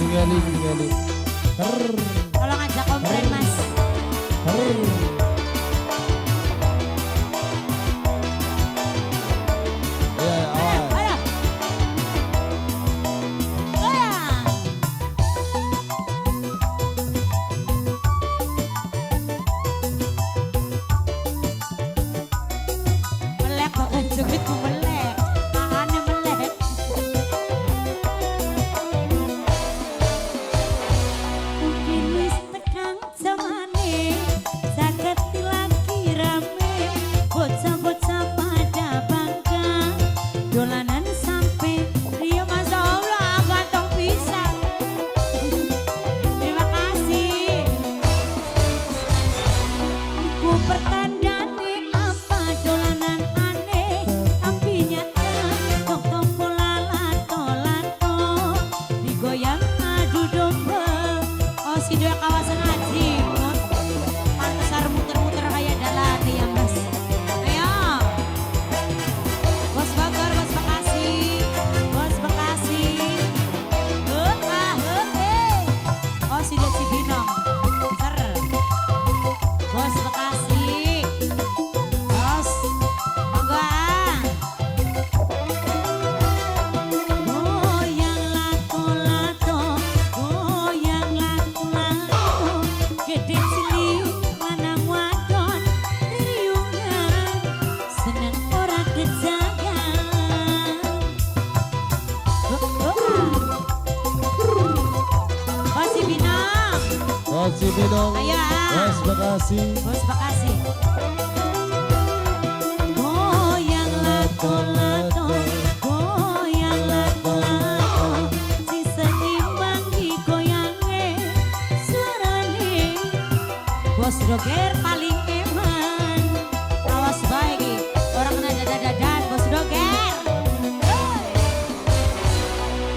tinggali. Tolong ajak komplain mas. Ya, awas. Ayo. Goyang. Melek bahkan jepitku melek. Tangannya melek. Mungkin wis tekan zamane saketi lagi rame bocah-bocah pada bangga dolanan sampai Rio Masya Allah ganteng pisan. Terima kasih. Ku pertandane apa dolanan aneh tapi nyata tong bola lato digoyang adu domba. Oh si dua kawasan haji pantasar muter-muter kayak dalan ya mas. Ayo Bos Bogor, Bos Bekasi, Bos Bekasi. Oh si dia Cibinong ser Bos Bekasi. Bos monggo ah. Goyang lato-lato, goyang lato-lato, gede cilik lanang wadon riungan, seneng ora kejagan. Bos Cibinong, Bos Cibinong, ayo ah. Bos Bekasi. Bos Bekasi. Goyang lato-lato, goyang lato-lato, si senimbang digoyange suarane. Bos Doger paling eman. Awas bae iki, orang kena dada-dadan Bos Doger.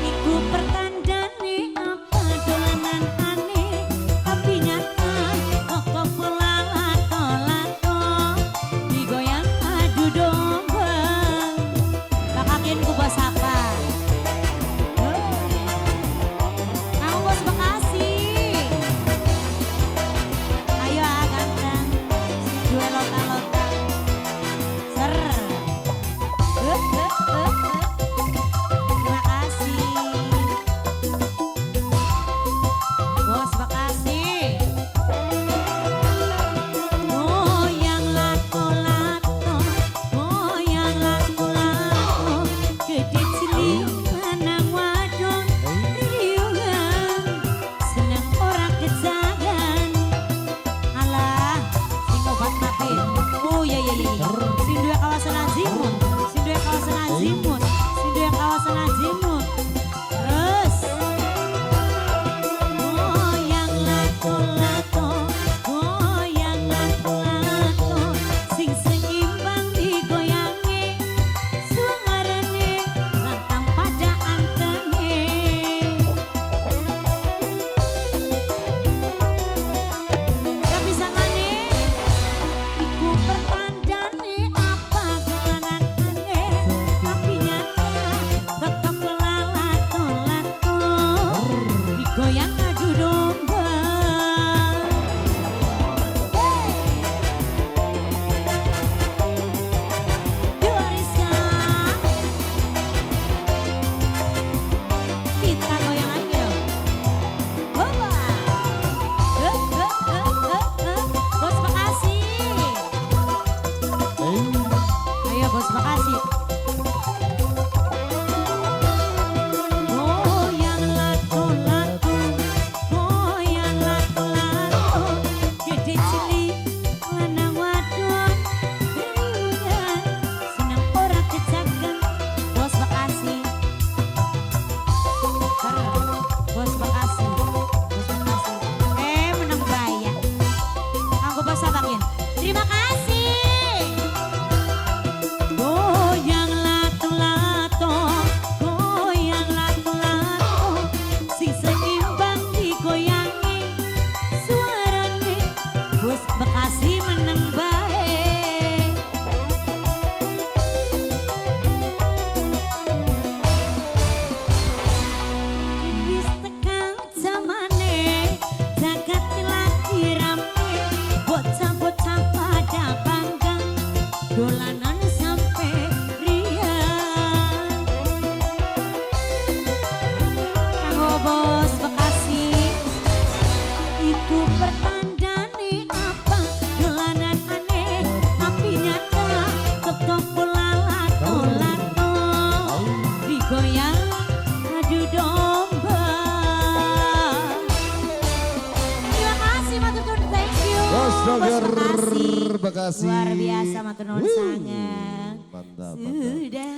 Iku pertandane apa dolanan aneh tapi nyata kok bola lato-lato digoyang adu domba. Bakakin ku bos apa? Kamu Bos Bekasi. Ayo ah ganteng. Doger Bos Bekasi. Bekasi. Luar biasa matur nuwun sangat. Mantap, mantap. Sudah.